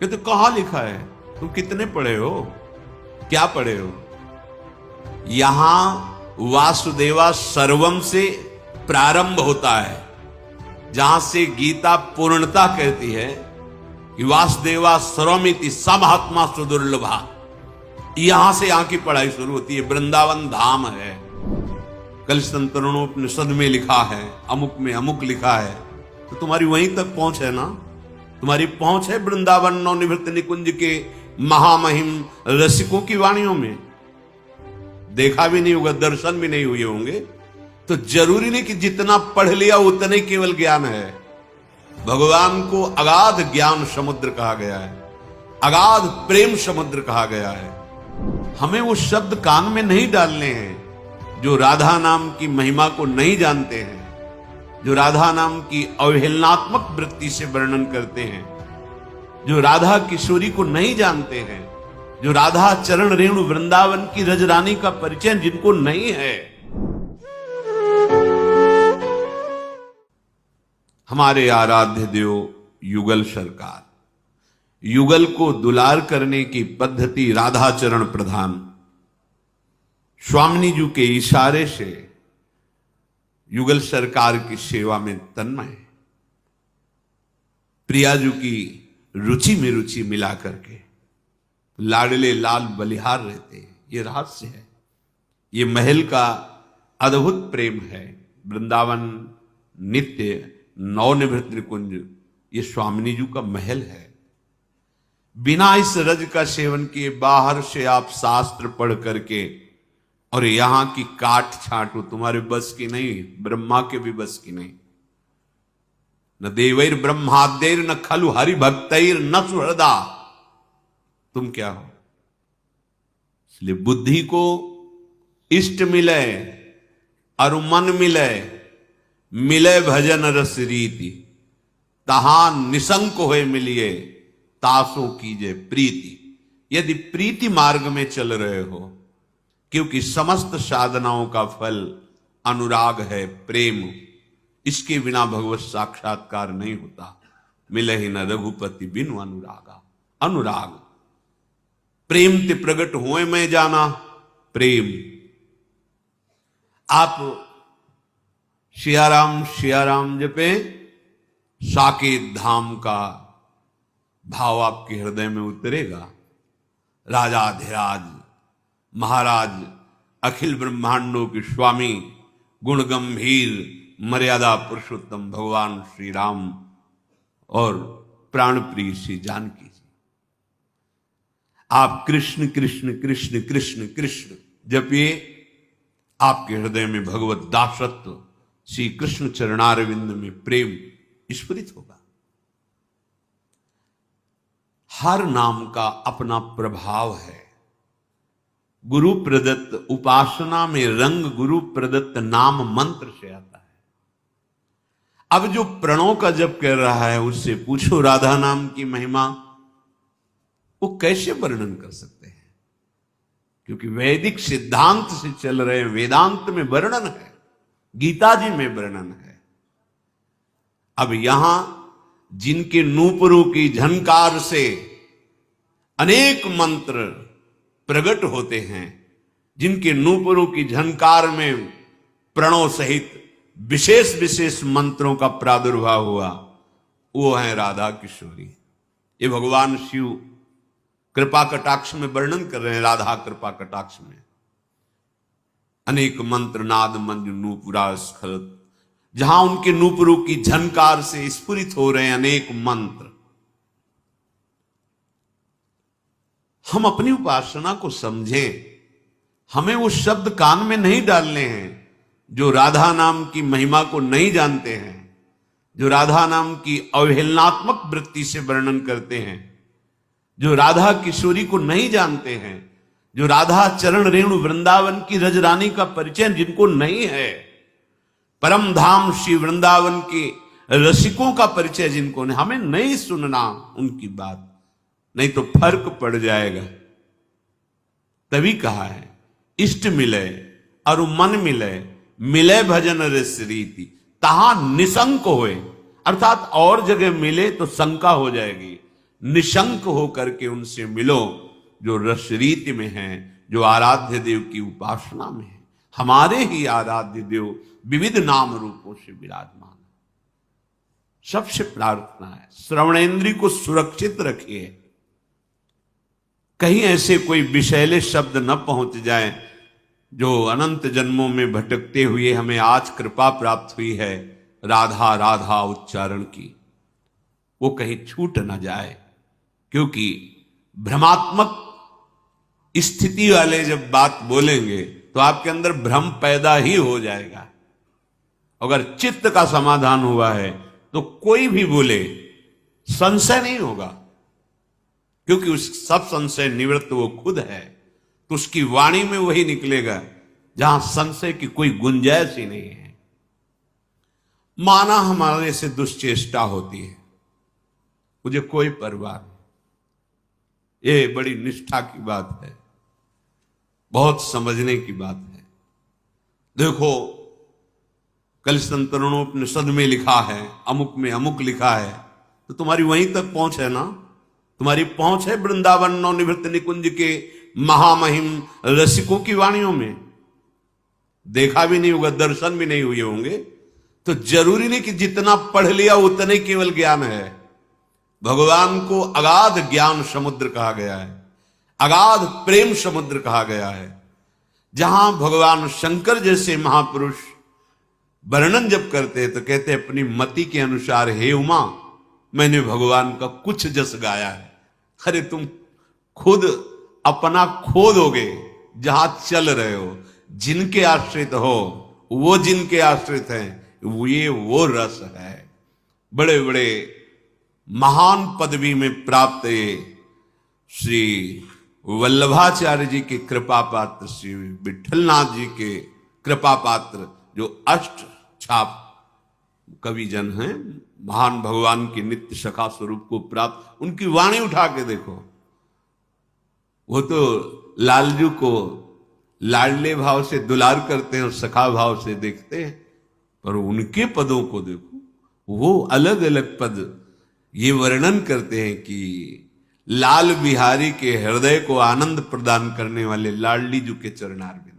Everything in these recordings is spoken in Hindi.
कहते कहां लिखा है? तुम कितने पढ़े हो, क्या पढ़े हो? यहां वासुदेवा सर्वम से प्रारंभ होता है, जहां से गीता पूर्णता कहती है कि वासुदेवा सर्वमिति समहात्मा सुदुर्लभा। यहां से यहां की पढ़ाई शुरू होती है। वृंदावन धाम है, कलिशतंत्रोपनिषद में लिखा है, अमुक में अमुक लिखा है, तो तुम्हारी वहीं तक पहुंच है ना। तुम्हारी पहुंच है वृंदावन नवनिवृत्त निकुंज के महामहिम रसिकों की वाणियों में। देखा भी नहीं होगा, दर्शन भी नहीं हुए होंगे, तो जरूरी नहीं कि जितना पढ़ लिया उतने केवल ज्ञान है। भगवान को अगाध ज्ञान समुद्र कहा गया है, अगाध प्रेम समुद्र कहा गया है। हमें वो शब्द कान में नहीं डालने हैं जो राधा नाम की महिमा को नहीं जानते हैं, जो राधा नाम की अवहेलनात्मक वृत्ति से वर्णन करते हैं, जो राधा किशोरी को नहीं जानते हैं, जो राधा चरण रेणु वृंदावन की रजरानी का परिचय जिनको नहीं है। हमारे आराध्य देव युगल सरकार, युगल को दुलार करने की पद्धति राधा चरण प्रधान स्वामिनी जी के इशारे से युगल सरकार की सेवा में तन्मय, प्रिया जी की रुचि में रुचि मिला करके लाडले लाल बलिहार रहते हैं। ये रहस्य है, ये महल का अद्भुत प्रेम है। वृंदावन नित्य नवनिवृत्त निकुंज ये स्वामिनी जी का महल है। बिना इस रज का सेवन किए बाहर से आप शास्त्र पढ़ करके और यहां की काट छाटो तुम्हारे बस की नहीं, ब्रह्मा के भी बस की नहीं। न देवैर ब्रह्मादेर न खलु हरि भक्तैर न सुहृदा। तुम क्या हो? इसलिए बुद्धि को इष्ट मिले और मन मिले, मिले भजन रस रीति, तहां निसंक होए मिलिए, तासों कीजे प्रीति। यदि प्रीति मार्ग में चल रहे हो, क्योंकि समस्त साधनाओं का फल अनुराग है, प्रेम, इसके बिना भगवत साक्षात्कार नहीं होता। मिले ही न रघुपति बिनु अनुरागा। अनुराग प्रेम ते प्रगट हुए मैं जाना, प्रेम। आप सियाराम जपे, साकेत धाम का भाव आपके हृदय में उतरेगा। राजाधिराज महाराज अखिल ब्रह्मांडों के स्वामी गुण गंभीर मर्यादा पुरुषोत्तम भगवान श्री राम और प्राण प्रिय श्री जानकी जी, आप कृष्ण कृष्ण कृष्ण कृष्ण कृष्ण जपिए। आपके हृदय में भगवत दासत्व श्री कृष्ण चरणारविंद में प्रेम स्फुरित होगा। हर नाम का अपना प्रभाव है। गुरु प्रदत्त उपासना में रंग गुरु प्रदत्त नाम मंत्र से आता है। अब जो प्रणव का जप कर रहा है उससे पूछो राधा नाम की महिमा, वो कैसे वर्णन कर सकते हैं? क्योंकि वैदिक सिद्धांत से चल रहे हैं, वेदांत में वर्णन है, गीता जी में वर्णन है। अब यहां जिनके नूपुरों की झनकार से अनेक मंत्र प्रकट होते हैं, जिनके नूपुरों की झनकार में प्रणव सहित विशेष विशेष मंत्रों का प्रादुर्भाव हुआ, वो है राधा किशोरी। ये भगवान शिव कृपा कटाक्ष में वर्णन कर रहे हैं। राधा कृपा कटाक्ष में अनेक मंत्र नाद मंज नूपुरा स्खलत, जहां उनके नूपुरों की झनकार से स्फुरित हो रहे हैं अनेक मंत्र। हम अपनी उपासना को समझें। हमें वो शब्द कान में नहीं डालने हैं जो राधा नाम की महिमा को नहीं जानते हैं, जो राधा नाम की अवहेलनात्मक वृत्ति से वर्णन करते हैं, जो राधा किशोरी को नहीं जानते हैं, जो राधा चरण रेणु वृंदावन की रजरानी का परिचय जिनको नहीं है, परम धाम श्री वृंदावन के रसिकों का परिचय जिनको नहीं। हमें नहीं सुनना उनकी बात, नहीं तो फर्क पड़ जाएगा। तभी कहा है इष्ट मिले और मन मिले, मिले भजन रस रीति, तहां निशंक होए। अर्थात और जगह मिले तो शंका हो जाएगी, निशंक होकर के उनसे मिलो जो रस रीति में हैं, जो आराध्य देव की उपासना में है। हमारे ही आराध्य देव विविध नाम रूपों से विराजमान। सबसे प्रार्थना है श्रवणेंद्रिय को सुरक्षित रखिए, कहीं ऐसे कोई विषैले शब्द न पहुंच जाए जो अनंत जन्मों में भटकते हुए हमें आज कृपा प्राप्त हुई है राधा राधा उच्चारण की, वो कहीं छूट न जाए। क्योंकि भ्रमात्मक स्थिति वाले जब बात बोलेंगे तो आपके अंदर भ्रम पैदा ही हो जाएगा। अगर चित्त का समाधान हुआ है तो कोई भी बोले संशय नहीं होगा, क्योंकि उस सब संशय निवृत्त वो खुद है। तो उसकी वाणी में वही निकलेगा जहां संशय की कोई गुंजाइश ही नहीं है। माना हमारे से दुश्चेष्टा होती है, मुझे कोई परवाह नहीं, ये बड़ी निष्ठा की बात है, बहुत समझने की बात है। देखो कल संतरणोपनिषद में लिखा है, अमुक में अमुक लिखा है, तो तुम्हारी वहीं तक पहुंच है ना। तुम्हारी पहुंच है वृंदावन नवनिवृत्त निकुंज के महामहिम रसिकों की वाणियों में। देखा भी नहीं होगा, दर्शन भी नहीं हुए होंगे, तो जरूरी नहीं कि जितना पढ़ लिया उतने केवल ज्ञान है। भगवान को अगाध ज्ञान समुद्र कहा गया है, अगाध प्रेम समुद्र कहा गया है। जहां भगवान शंकर जैसे महापुरुष वर्णन जब करते हैं तो कहते हैं अपनी मति के अनुसार, हे उमा मैंने भगवान का कुछ जस गाया है। अरे तुम खुद अपना खो दोगे जहां चल रहे हो, जिनके आश्रित हो वो जिनके आश्रित हैं, ये वो रस है। बड़े बड़े महान पदवी में प्राप्त श्री वल्लभाचार्य जी के कृपा पात्र, श्री विठलनाथ जी के कृपा पात्र, जो अष्ट छाप कवि जन हैं, महान भगवान के नित्य सखा स्वरूप को प्राप्त, उनकी वाणी उठा के देखो। वो तो लालजू को लाडले भाव से दुलार करते हैं और सखा भाव से देखते हैं, पर उनके पदों को देखो, वो अलग अलग पद ये वर्णन करते हैं कि लाल बिहारी के हृदय को आनंद प्रदान करने वाले लाडली जू के चरणारविंद।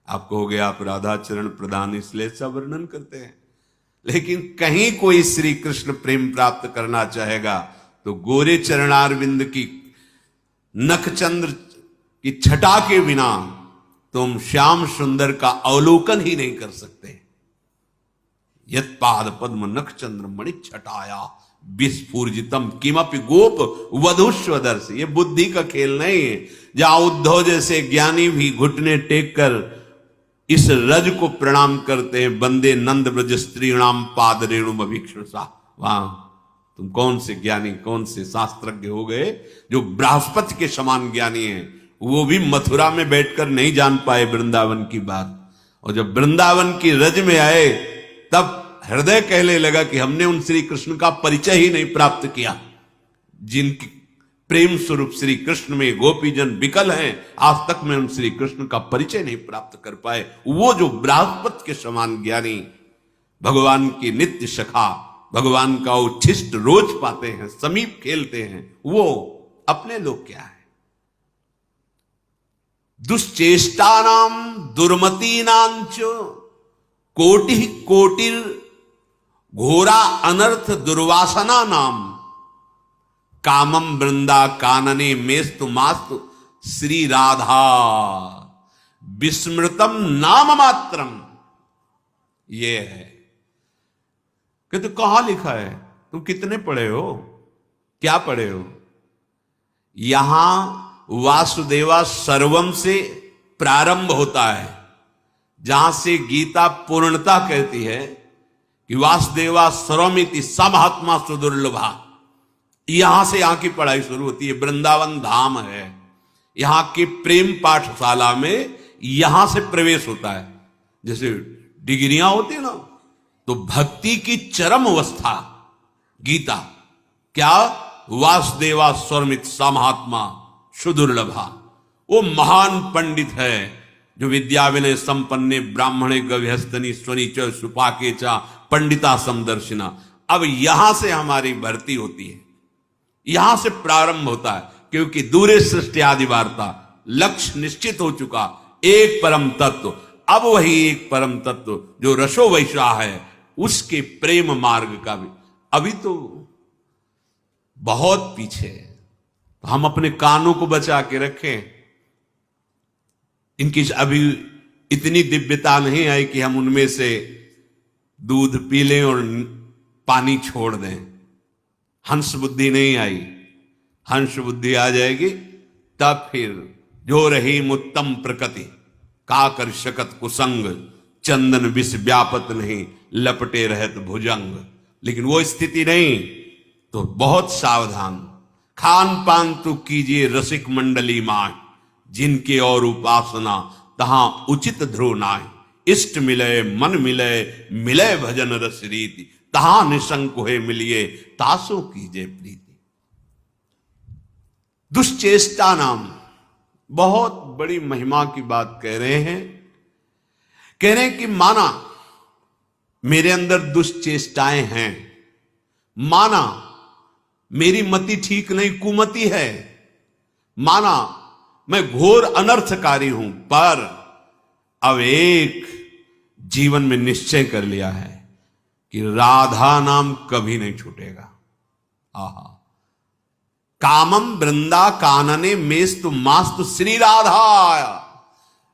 आप कहोगे आप राधा चरण प्रदान इसलिए ऐसा वर्णन करते हैं, लेकिन कहीं कोई श्री कृष्ण प्रेम प्राप्त करना चाहेगा तो गोरे चरणारविंद की नखचंद्र की छटा के बिना तुम श्याम सुंदर का अवलोकन ही नहीं कर सकते। यत पाद पद्म नखचंद्र मणि छटाया विस्फूर्जितम किमपि गोप वधुष्वदर्श। ये बुद्धि का खेल नहीं है, जहां उद्धव जैसे ज्ञानी भी घुटने टेक कर इस रज को प्रणाम करते हैं, बंदे नंद ब्रज स्त्रीणाम पाद रेणु अभिक्षुषा। वहां तुम कौन से ज्ञानी, कौन से शास्त्रज्ञ हो गए जो बृहस्पति के समान ज्ञानी हैं, वो भी मथुरा में बैठकर नहीं जान पाए वृंदावन की बात। और जब वृंदावन की रज में आए तब हृदय कहने लगा कि हमने उन श्री कृष्ण का परिचय ही नहीं प्राप्त किया, जिनकी प्रेम स्वरूप श्री कृष्ण में गोपीजन विकल हैं। आज तक में उन श्री कृष्ण का परिचय नहीं प्राप्त कर पाए। वो जो बृहस्पति के समान ज्ञानी, भगवान की नित्य सखा, भगवान का उच्छिष्ट रोज पाते हैं, समीप खेलते हैं, वो अपने लोग क्या है। दुश्चेष्टानाम दुर्मतीनांच कोटि कोटिर घोरा अनर्थ दुर्वासना नाम कामम वृंदा कानने मेस्तु मास्तु श्री राधा विस्मृतम नाम मात्रम। ये है कि तो कहां लिखा है, तुम कितने पढ़े हो, क्या पढ़े हो। यहां वासुदेवा सर्वम से प्रारंभ होता है, जहां से गीता पूर्णता कहती है कि वासुदेवा सर्वमिति समहात्मा सुदुर्लभा। यहां से यहां की पढ़ाई शुरू होती है। वृंदावन धाम है, यहां की प्रेम पाठशाला में यहां से प्रवेश होता है। जैसे डिग्रियां होती है ना, तो भक्ति की चरम अवस्था गीता क्या, वासुदेवा स्वरमित समहात्मा सुदुर्लभा। वो महान पंडित है जो विद्या विनय संपन्ने ब्राह्मणे गव्यस्तनी स्वनिच सुपाके चा पंडिता समदर्शिना। अब यहां से हमारी भर्ती होती है, यहां से प्रारंभ होता है, क्योंकि दूरे सृष्टि आदि वार्ता, लक्ष्य निश्चित हो चुका, एक परम तत्व। अब वही एक परम तत्व जो रसो वैसा है, उसके प्रेम मार्ग का भी अभी तो बहुत पीछे है। तो हम अपने कानों को बचा के रखें। इनकी अभी इतनी दिव्यता नहीं आई कि हम उनमें से दूध पी लें और पानी छोड़ दें। हंस बुद्धि नहीं आई। हंस बुद्धि आ जाएगी तब फिर जो रही उत्तम प्रकृति, का कर शकत कुसंग, चंदन विष व्यापत नहीं, लपटे रहत भुजंग। लेकिन वो स्थिति नहीं, तो बहुत सावधान। खान पान तो कीजिए रसिक मंडली माय, जिनके और उपासना तहां उचित ध्रुव नाय। इष्ट मिले मन मिले, मिले भजन रस रीति, तहां निशंक होए मिलिए, तासो कीजिए प्रीति। दुश्चेष्टा नाम बहुत बड़ी महिमा की बात कह रहे हैं। कह रहे हैं कि माना मेरे अंदर दुश्चेष्टाएं हैं, माना मेरी मति ठीक नहीं, कुमति है, माना मैं घोर अनर्थकारी हूं, पर अब एक जीवन में निश्चय कर लिया है कि राधा नाम कभी नहीं छूटेगा। आहा, कामम वृंदा कानने मेस्तु मास्तु श्री राधा,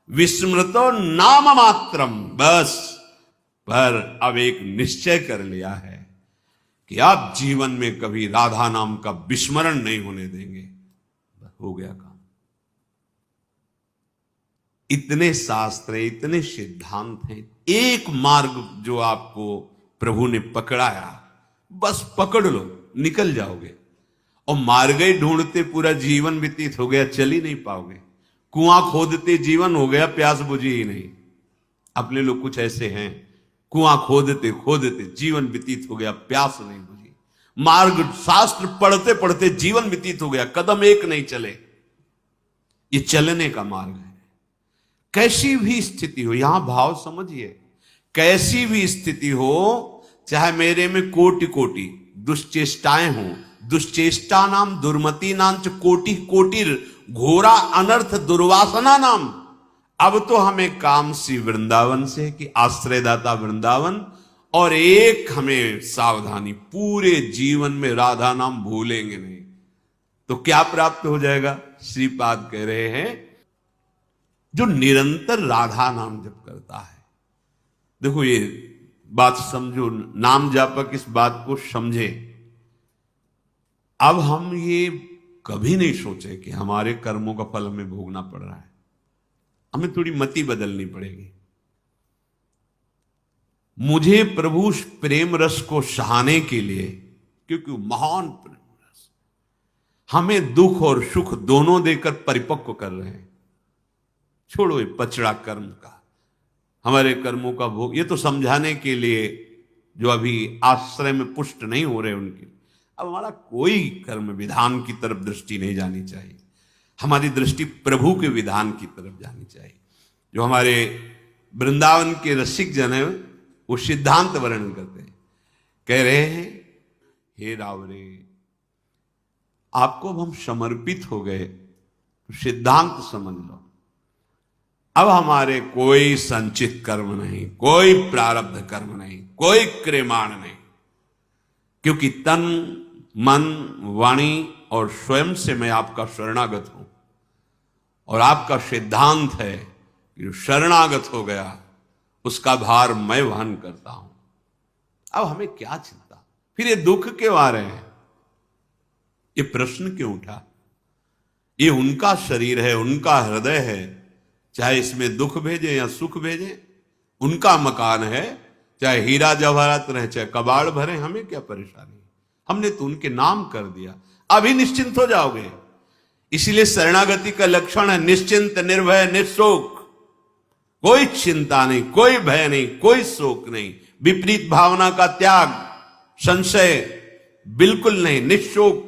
विस्मृतो नाम मात्रम। बस, पर अब एक निश्चय कर लिया है कि अब जीवन में कभी राधा नाम का विस्मरण नहीं होने देंगे। हो गया काम। इतने शास्त्र, इतने सिद्धांत हैं, एक मार्ग जो आपको प्रभु ने पकड़ाया, बस पकड़ लो, निकल जाओगे। और मार्ग ढूंढते पूरा जीवन व्यतीत हो गया, चल ही नहीं पाओगे। कुआं खोदते जीवन हो गया, प्यास बुझी ही नहीं। अपने लोग कुछ ऐसे हैं, कुआं खोदते खोदते जीवन व्यतीत हो गया, प्यास नहीं बुझी। मार्ग शास्त्र पढ़ते पढ़ते जीवन व्यतीत हो गया, कदम एक नहीं चले। ये चलने का मार्ग है। कैसी भी स्थिति हो, यहां भाव समझिए, कैसी भी स्थिति हो, चाहे मेरे में कोटि कोटि दुश्चेष्टाएं हो, दुश्चेष्टा नाम दुर्मति नाम च कोटि कोटिर घोरा अनर्थ दुर्वासना नाम। अब तो हमें काम सी वृंदावन से कि आश्रयदाता वृंदावन, और एक हमें सावधानी, पूरे जीवन में राधा नाम भूलेंगे नहीं। तो क्या प्राप्त हो जाएगा? श्रीपाद कह रहे हैं, जो निरंतर राधा नाम जप करता है। देखो ये बात समझो, नाम जापक इस बात को समझे। अब हम ये कभी नहीं सोचे कि हमारे कर्मों का फल हमें भोगना पड़ रहा है। हमें थोड़ी मति बदलनी पड़ेगी। मुझे प्रभु प्रेम रस को सहाने के लिए, क्योंकि महान प्रेम रस हमें दुख और सुख दोनों देकर परिपक्व कर रहे हैं। छोड़ो ये पचड़ा कर्म का, हमारे कर्मों का भोग, ये तो समझाने के लिए जो अभी आश्रय में पुष्ट नहीं हो रहे उनके। अब हमारा कोई कर्म विधान की तरफ दृष्टि नहीं जानी चाहिए, हमारी दृष्टि प्रभु के विधान की तरफ जानी चाहिए। जो हमारे वृंदावन के रसिक जन है वो सिद्धांत वर्णन करते हैं, कह रहे हैं, हे रावरे, आपको अब हम समर्पित हो गए, तो सिद्धांत समझ लो। अब हमारे कोई संचित कर्म नहीं, कोई प्रारब्ध कर्म नहीं, कोई क्रियमाण नहीं, क्योंकि तन मन वाणी और स्वयं से मैं आपका शरणागत हूं। और आपका सिद्धांत है कि जो शरणागत हो गया उसका भार मैं वहन करता हूं। अब हमें क्या चिंता, फिर ये दुख क्यों आ रहे हैं, ये प्रश्न क्यों उठा? ये उनका शरीर है, उनका हृदय है, चाहे इसमें दुख भेजे या सुख भेजे, उनका मकान है, चाहे हीरा जवाहरात रहे, चाहे कबाड़ भरे, हमें क्या परेशानी? हमने तो उनके नाम कर दिया, अभी निश्चिंत हो जाओगे। इसलिए शरणागति का लक्षण है निश्चिंत, निर्भय, निशोक। कोई चिंता नहीं, कोई भय नहीं, कोई शोक नहीं, विपरीत भावना का त्याग, संशय बिल्कुल नहीं, निशोक,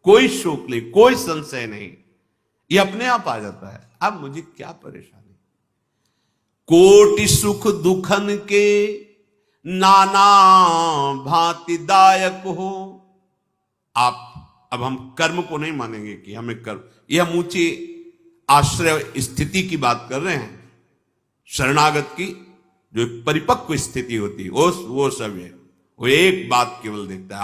कोई शोक नहीं, कोई संशय नहीं, ये अपने आप आ जाता है। अब मुझे क्या परेशानी? कोटि सुख दुखन के नाना भांति दायक हो। आप अब हम कर्म को नहीं मानेंगे कि हमें कर्म, ये हम ऊंची आश्रय स्थिति की बात कर रहे हैं। शरणागत की जो एक परिपक्व स्थिति होती है वो सब है। वो एक बात केवल देखता है,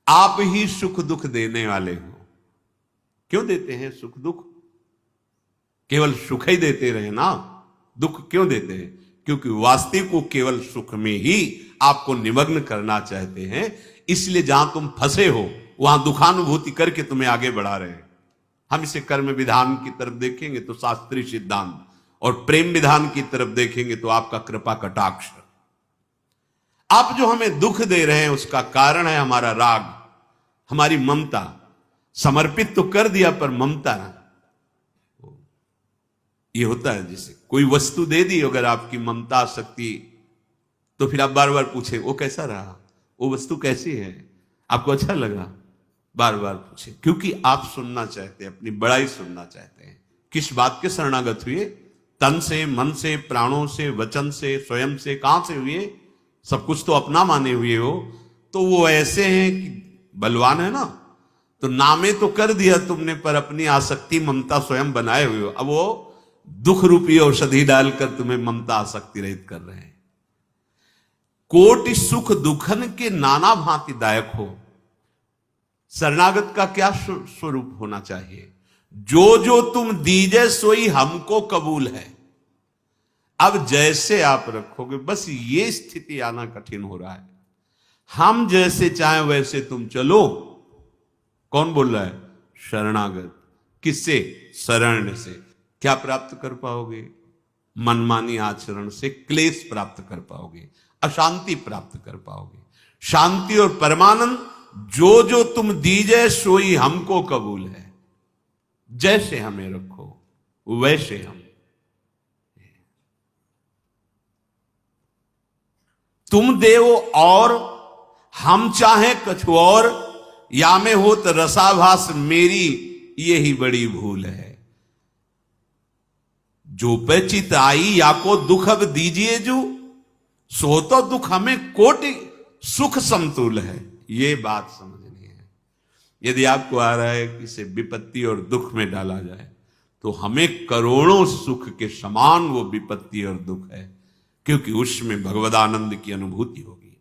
आप ही सुख दुख देने वाले हो। क्यों देते हैं सुख दुख? केवल सुख ही देते रहे ना, दुख क्यों देते हैं? क्योंकि वास्तविक को केवल सुख में ही आपको निमग्न करना चाहते हैं। इसलिए जहां तुम फंसे हो वहां दुखानुभूति करके तुम्हें आगे बढ़ा रहे हैं। हम इसे कर्म विधान की तरफ देखेंगे तो शास्त्रीय सिद्धांत, और प्रेम विधान की तरफ देखेंगे तो आपका कृपा कटाक्ष। आप जो हमें दुख दे रहे हैं उसका कारण है हमारा राग, हमारी ममता। समर्पित तो कर दिया पर ममता ना, ये होता है। जैसे कोई वस्तु दे दी, अगर आपकी ममता शक्ति, तो फिर आप बार बार पूछे वो कैसा रहा, वो वस्तु कैसी है, आपको अच्छा लगा, बार बार पूछे, क्योंकि आप सुनना चाहते हैं, अपनी बड़ाई सुनना चाहते हैं। किस बात के शरणागत हुए? तन से, मन से, प्राणों से, वचन से, स्वयं से। कहां से हुए? सब कुछ तो अपना माने हुए हो। तो वो ऐसे हैं कि बलवान है ना, तो नामे तो कर दिया तुमने, पर अपनी आसक्ति ममता स्वयं बनाए हुए हो। अब वो दुख रूपी औषधि डालकर तुम्हें ममता आसक्ति रहित कर रहे हैं। कोटि सुख दुखन के नाना भांति दायक हो। शरणागत का क्या स्वरूप होना चाहिए? जो जो तुम दीजे सोई हमको कबूल है। अब जैसे आप रखोगे, बस ये स्थिति आना कठिन हो रहा है। हम जैसे चाहें वैसे तुम चलो। कौन बोल रहा है? शरणागत। किससे? शरण से। क्या प्राप्त कर पाओगे? मनमानी आचरण से क्लेश प्राप्त कर पाओगे, अशांति प्राप्त कर पाओगे। शांति और परमानंद, जो जो तुम दीजे सोई हमको कबूल है। जैसे हमें रखो वैसे हम। तुम देव और हम चाहे कछु और, या में हो तो रसाभास मेरी यही बड़ी भूल है। जो पे चित आई या को दुख अब दीजिए जो, सो तो दुख हमें कोटि सुख समतुल है। ये बात समझनी है। यदि आपको आ रहा है कि इसे विपत्ति और दुख में डाला जाए, तो हमें करोड़ों सुख के समान वो विपत्ति और दुख है, क्योंकि उसमें भगवदानंद की अनुभूति होगी।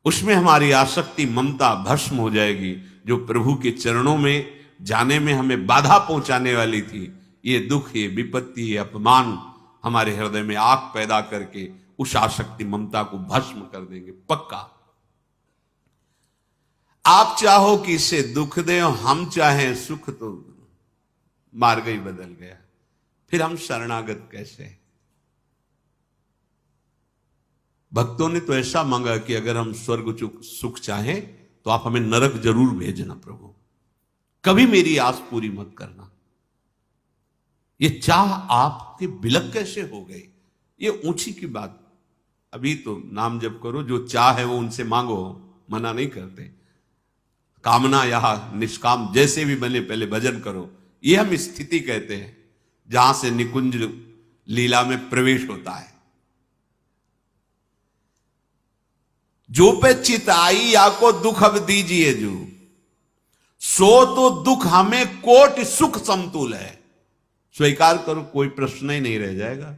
उसमें हमारी आसक्ति ममता भस्म हो जाएगी। जो प्रभु के चरणों में जाने में हमें बाधा पहुंचाने वाली थी, ये दुख, ये विपत्ति, ये अपमान हमारे हृदय में आग पैदा करके उस आसक्ति ममता को भस्म कर देंगे पक्का। आप चाहो कि इसे दुख दे, हम चाहें सुख, तो मार्ग ही बदल गया। फिर हम शरणागत कैसे? भक्तों ने तो ऐसा मांगा कि अगर हम स्वर्ग सुख चाहें तो आप हमें नरक जरूर भेजना प्रभु, कभी मेरी आस पूरी मत करना। ये चाह आपके बिलक कैसे हो गई? ये ऊंची की बात। अभी तो नाम जप करो, जो चाह है वो उनसे मांगो, मना नहीं करते। कामना या निष्काम जैसे भी बने, पहले भजन करो। ये हम स्थिति कहते हैं जहां से निकुंज लीला में प्रवेश होता है। जो पे चित आई या को दुख अब दीजिए जो, सो तो दुख हमें कोटि सुख समतुल है। स्वीकार करो, कोई प्रश्न ही नहीं रह जाएगा।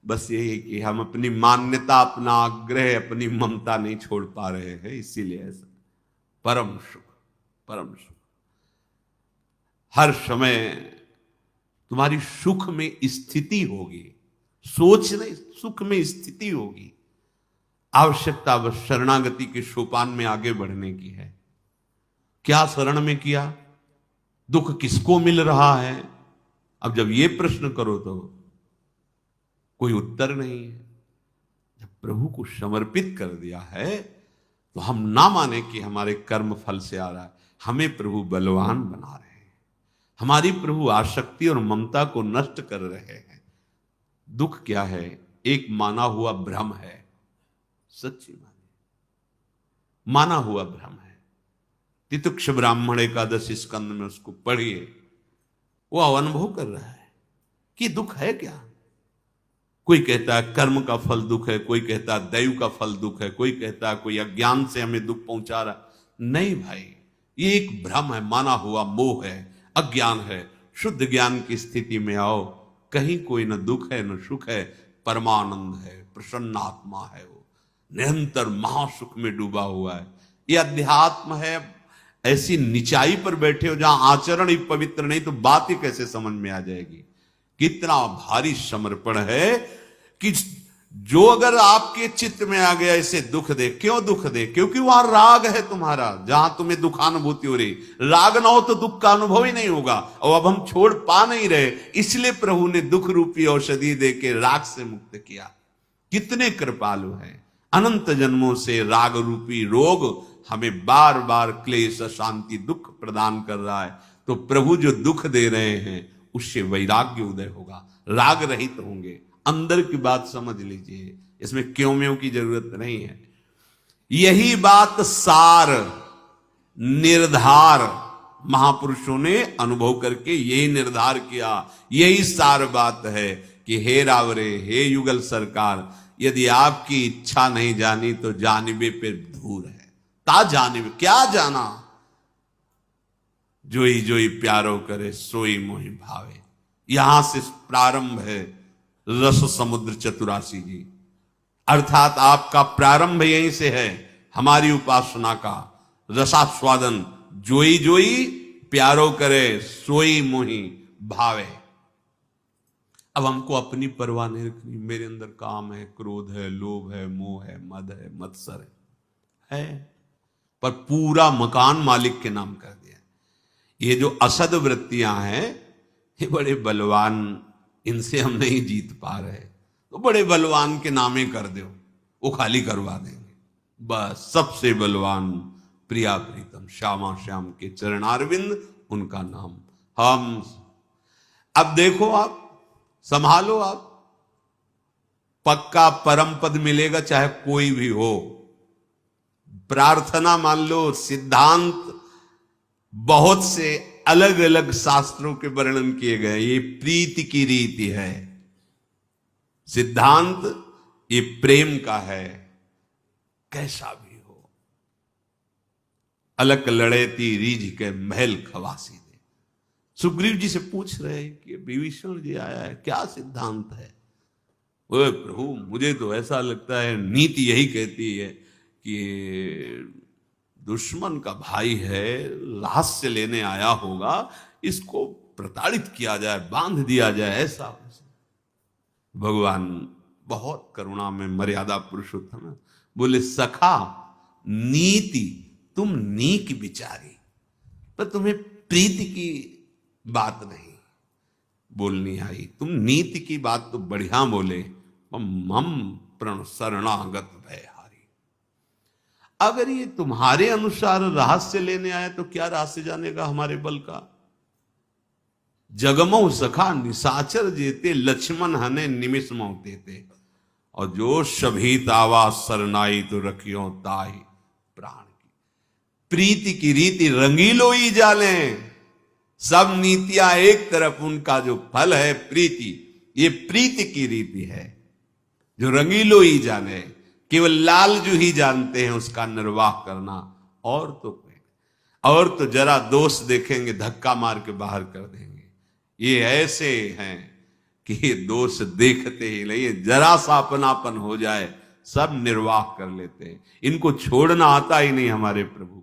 बस यही कि हम अपनी मान्यता, अपना आग्रह, अपनी ममता नहीं छोड़ पा रहे हैं, इसीलिए ऐसा। परम सुख, परम सुख हर समय तुम्हारी सुख में स्थिति होगी। सोच नहीं, सुख में स्थिति होगी। आवश्यकता बस शरणागति के सोपान में आगे बढ़ने की है। क्या शरण में किया? दुख किसको मिल रहा है? अब जब ये प्रश्न करो तो कोई उत्तर नहीं है। जब प्रभु को समर्पित कर दिया है तो हम ना माने कि हमारे कर्म फल से आ रहा है। हमें प्रभु बलवान बना रहे हैं, हमारी प्रभु आसक्ति और ममता को नष्ट कर रहे हैं। दुख क्या है? एक माना हुआ भ्रम है। सच्ची माना हुआ भ्रम है। तितिक्ष ब्राह्मण एकादश स्कंद में उसको पढ़िए, वो अनुभव कर रहा है कि दुख है क्या। कोई कहता है कर्म का फल दुख है, कोई कहता है दैव का फल दुख है, कोई कहता है कोई अज्ञान से हमें दुख पहुंचा रहा। नहीं भाई, ये एक भ्रम है, माना हुआ मोह है, अज्ञान है। शुद्ध ज्ञान की स्थिति में आओ, कहीं कोई न दुख है न सुख है, परमानंद है, प्रसन्न आत्मा है, वो निरंतर महासुख में डूबा हुआ है। ये अध्यात्म है। ऐसी निचाई पर बैठे हो जहां आचरण ही पवित्र नहीं, तो बात ही कैसे समझ में आ जाएगी। कितना भारी समर्पण है कि जो अगर आपके चित्त में आ गया इसे दुख दे। क्यों दुख दे? क्योंकि वहां राग है तुम्हारा, जहां तुम्हें दुखानुभूति हो रही। राग ना हो तो दुख का अनुभव ही नहीं होगा, और अब हम छोड़ पा नहीं रहे, इसलिए प्रभु ने दुख रूपी औषधि दे के राग से मुक्त किया। कितने कृपालु हैं। अनंत जन्मों से राग रूपी रोग हमें बार बार क्लेश, शांति, दुख प्रदान कर रहा है। तो प्रभु जो दुख दे रहे हैं उससे वैराग्य उदय होगा, राग रहित होंगे। अंदर की बात समझ लीजिए, इसमें क्यों म्यों की जरूरत नहीं है। यही बात सार निर्धार महापुरुषों ने अनुभव करके यही निर्धार किया। यही सार बात है कि हे रावरे, हे युगल सरकार, यदि आपकी इच्छा नहीं जानी तो जानिबे पे धूर है। ता जानिबे, क्या जाना? जोई जोई प्यारो करे सोई मोहि भावे। यहां से प्रारंभ है रस समुद्र चतुरासी जी, अर्थात आपका प्रारंभ यहीं से है हमारी उपासना का रसास्वादन। जोई जोई प्यारो करे सोई मोहि भावे। अब हमको अपनी परवाह नहीं रखनी। मेरे अंदर काम है, क्रोध है, लोभ है, मोह है, मद है, मत्सर है, पर पूरा मकान मालिक के नाम कर दिया। ये जो असद वृत्तियां हैं, ये बड़े बलवान, इनसे हम नहीं जीत पा रहे, तो बड़े बलवान के नामे कर दो, वो खाली करवा देंगे। बस सबसे बलवान प्रिया प्रीतम श्यामा श्याम के चरणारविंद, उनका नाम हम। अब देखो, आप संभालो, आप पक्का परम पद मिलेगा, चाहे कोई भी हो। प्रार्थना मान लो, सिद्धांत बहुत से अलग अलग शास्त्रों के वर्णन किए गए। ये प्रीति की रीति है, सिद्धांत ये प्रेम का है। कैसा भी हो, अलग लड़ेती रीझ के महल खवासी दे। सुग्रीव जी से पूछ रहे हैं कि विभीषण जी आया है, क्या सिद्धांत है? ओए प्रभु, मुझे तो ऐसा लगता है नीति यही कहती है कि दुश्मन का भाई है, रहस्य लेने आया होगा, इसको प्रताड़ित किया जाए, बांध दिया जाए, ऐसा। भगवान बहुत करुणा में मर्यादा पुरुषोत्तम, बोले सखा नीति तुम नीक विचारी, पर तुम्हें प्रीति की बात नहीं बोलनी आई। तुम नीति की बात तो बढ़िया बोले, मम प्रण शरणागत भयहारी। अगर ये तुम्हारे अनुसार रहस्य लेने आए तो क्या रहस्य जानेगा हमारे बल का? जगमो सखा निशाचर जेते, लक्ष्मण हने निमिष मौतेते। और जो सभीत आवाज सरनाई तो रखियो ताही प्राण की। प्रीति की रीति रंगीलो ही जाले। सब नीतियां एक तरफ, उनका जो फल है प्रीति, ये प्रीति की रीति है जो रंगीलो ही जाने। केवल लालजू ही जानते हैं उसका निर्वाह करना, और तो जरा दोष देखेंगे धक्का मार के बाहर कर देंगे। ये ऐसे हैं कि ये दोष देखते ही नहीं, जरा सा अपनापन हो जाए सब निर्वाह कर लेते हैं। इनको छोड़ना आता ही नहीं हमारे प्रभु।